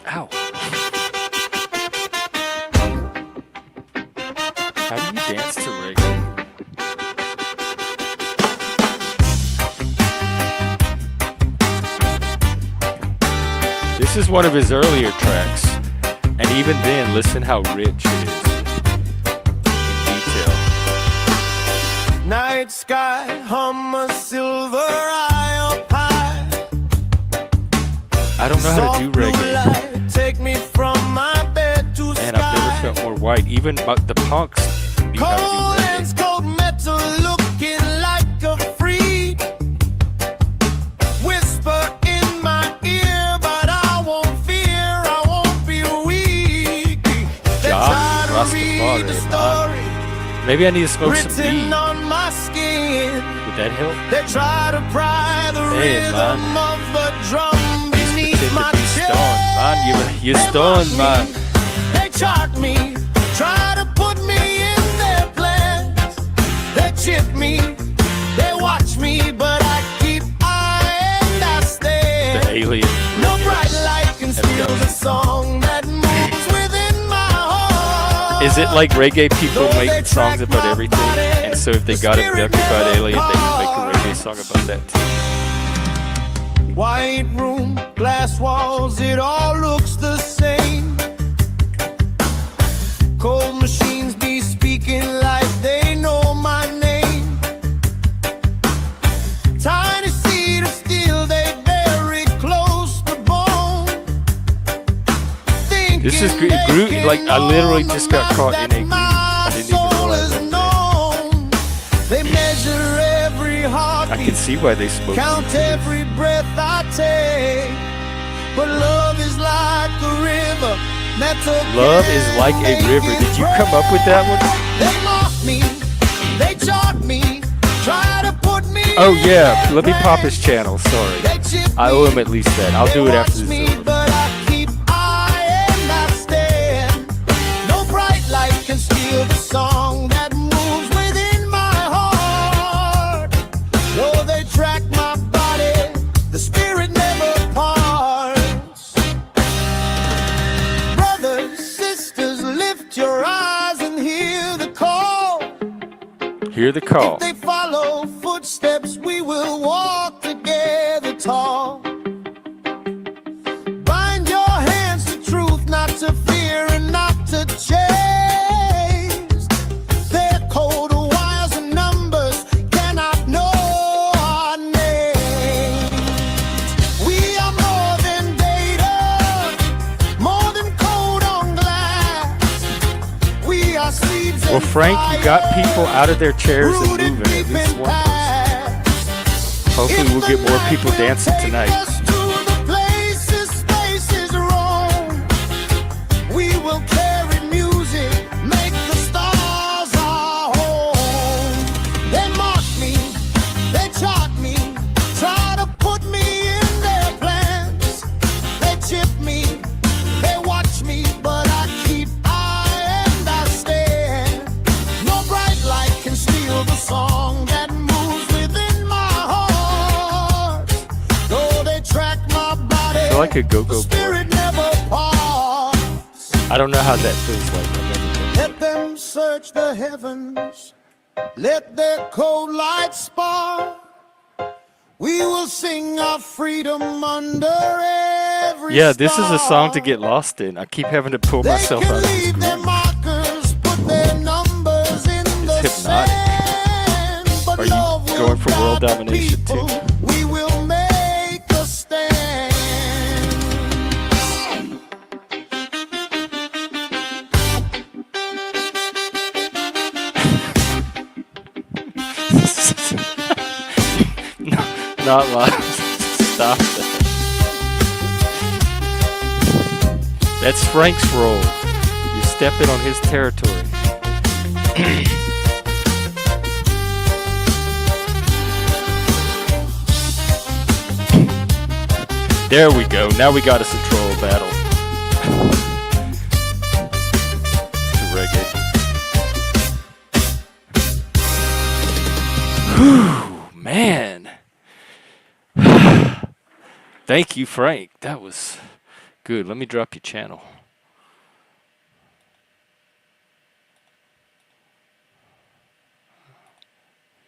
Ow. How do you dance to reggae? This is one of his earlier tracks, and even then, listen how rich it is in detail. Night sky, hum a silver eye up high. I don't know how to do reggae. Light, take me from my bed to felt more white. Even the punks knew how Cold to do hands, reggae. cold metal, looking like a freak. Whisper in my ear, but I won't fear, I won't be weak. They Ja, try to Rastafari, read the man. story Maybe I need to smoke some written weed. on my skin. Would that help? They try to pry the Hey, rhythm man. of the drum beneath Pretend my to be chest. stoned, man. You're They stoned, mock man. me, they chart me, try to put me in their plans. They chip me, they watch me, but I keep eye and I The stand. alien. No bright light can steal go. the song that moves within my heart. Is it like reggae people Though they make songs track about my everything? body, And so if they the got spirit abducted by an never alien, they would make a parts. reggae song about that too. White room, glass walls, it all looks the same. Cold machines be speaking like they know my name. Tiny seed of steel, they bury close to bone. This is Thinking they Groot. can Like I literally own the just got map caught in that a groove. my I didn't even soul realize is that. known. They measure every I heartbeat, can see why they smoke. count weed. every breath I take. But love is like a river. Love is like a river. Did you come up with that one? They mock me, they chart me, try to put me. Oh yeah, in let me their pop his place. channel. Sorry, They chip I me, owe him at least that. I'll they do it after watch this me, is over. but I keep eye and I stand. No bright light can steal the song that moves within my heart. Though they track my body, the spirit never parts. Brothers, sisters, lift your eyes and hear the call. Hear the call. If they follow footsteps, we will walk together tall. Bind your hands to truth, not to fear and not to chase. Their code of wires and numbers cannot know our names. We are more than data, more than code on glass. We are seeds. Well, and Frank, you got fire, people out of their chairs and rooted moving. At deep least in one person. past. Hopefully, we'll get more people dancing tonight. We will carry music, make the stars our home. They mock me, they chart me, try to put me in their plans. They chip me, they watch me, but I keep eye and I stand. No bright light can steal the song that moves within my heart. Though they track my body, I feel like a the go-go boy. spirit never parts. I don't know how that feels like. I've never been there. Let them search the heavens, let their cold light spark. We will sing our freedom under every Yeah, this is a song to star. get lost in. I keep having to pull They myself can out of this leave their groove. markers, put their numbers in the hypnotic. sand. But Are you love will going for world guide the domination people. too? We will make a stand. Not live. Stop that. That's Frank's role. You're stepping on his territory. There we go. Now we got us a troll battle. To reggae. Whew, man. Thank you, Frank. That was good. Let me drop your channel.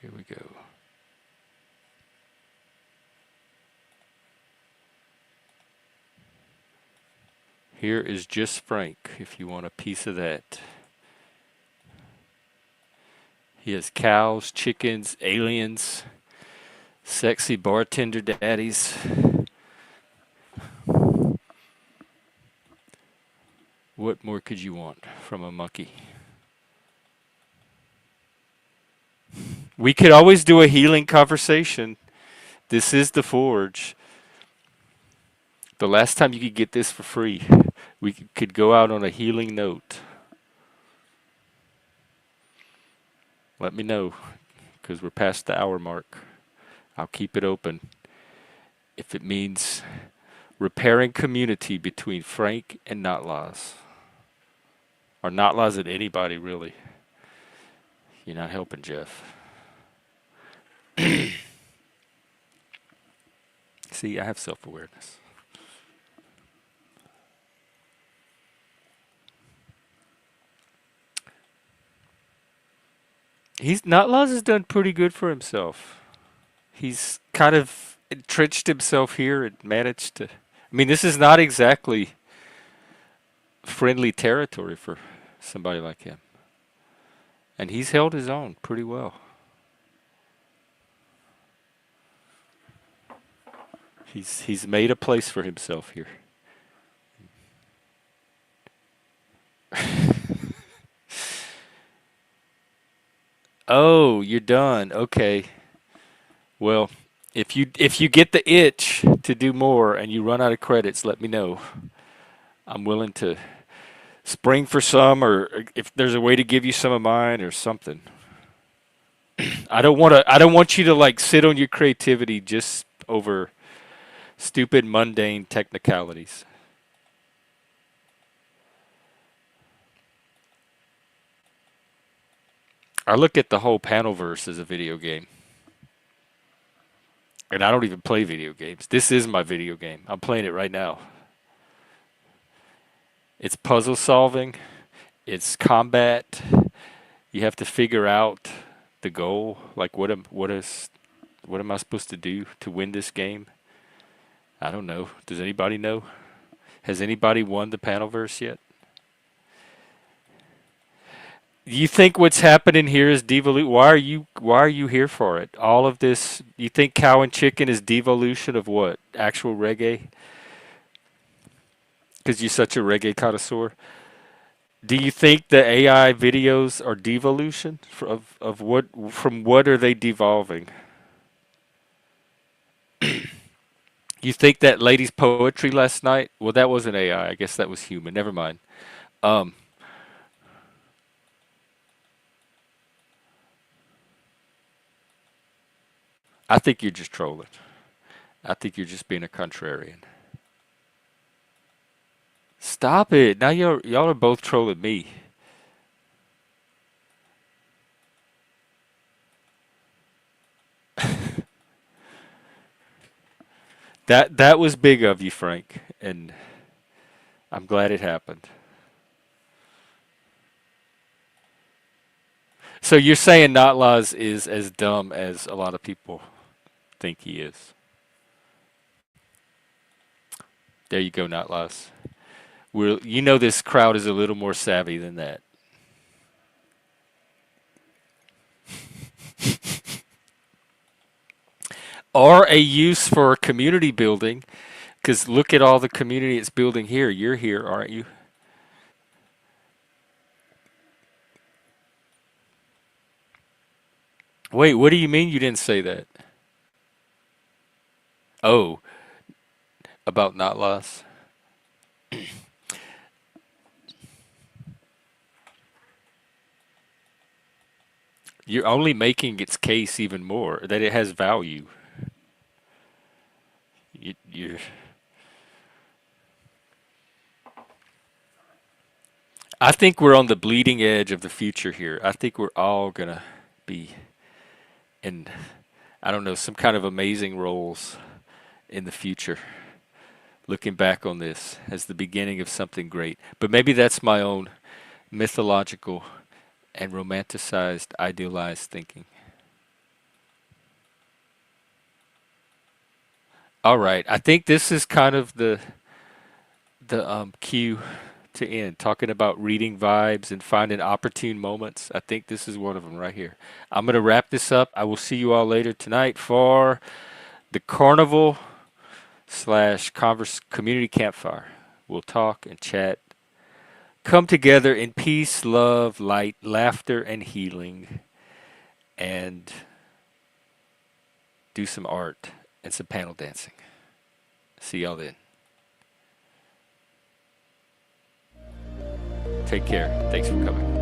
Here we go. Here is just Frank, if you want a piece of that. He has cows, chickens, aliens, sexy bartender daddies. What more could you want from a monkey? We could always do a healing conversation. This is the Forge. The last time you could get this for free, we could go out on a healing note. Let me know, because we're past the hour mark. I'll keep it open. If it means repairing community between Frank and Notlaws. Or Notlaws and anybody, really. You're not helping, Jeff. See, I have self-awareness. Notlaws has done pretty good for himself. He's kind of entrenched himself here and managed to. I mean, this is not exactly friendly territory for somebody like him. And he's held his own pretty well. He's made a place for himself here. Oh, you're done. Okay. Well, if you get the itch to do more and you run out of credits, let me know. I'm willing to spring for some, or if there's a way to give you some of mine or something. I don't want you to like sit on your creativity just over stupid mundane technicalities. I look at the whole Panelverse as a video game. And I don't even play video games. This is my video game. I'm playing it right now. It's puzzle solving. It's combat. You have to figure out the goal. Like what am I supposed to do to win this game? I don't know. Does anybody know? Has anybody won the Panelverse yet? You think what's happening here is devolution? Why are you here for it? All of this, you think Cow and Chicken is devolution of what? Actual reggae? Because you're such a reggae connoisseur. Do you think the AI videos are devolution of what? From what are they devolving? You think that lady's poetry last night? Well, that wasn't AI. I guess that was human. Never mind. I think you're just trolling. I think you're just being a contrarian. Stop it. Now y'all are both trolling me. That was big of you, Frank, and I'm glad it happened. So you're saying Notlaws is as dumb as a lot of people think he is. There you go, Notlaws. This crowd is a little more savvy than that. Or a use for community building, because look at all the community it's building here. You're here, aren't you? Wait, what do you mean you didn't say that? Oh, about Notlaws? You're only making its case even more, that it has value. You're. I think we're on the bleeding edge of the future here. I think we're all gonna be in, I don't know, some kind of amazing roles in the future. Looking back on this as the beginning of something great. But maybe that's my own mythological and romanticized, idealized thinking. All right, I think this is kind of the cue to end. Talking about reading vibes and finding opportune moments. I think this is one of them right here. I'm gonna wrap this up. I will see you all later tonight for the Carnival / Converse Community Campfire. We'll talk and chat come together in peace, love, light, laughter, and healing, and do some art and some panel dancing. See y'all then. Take care. Thanks for coming.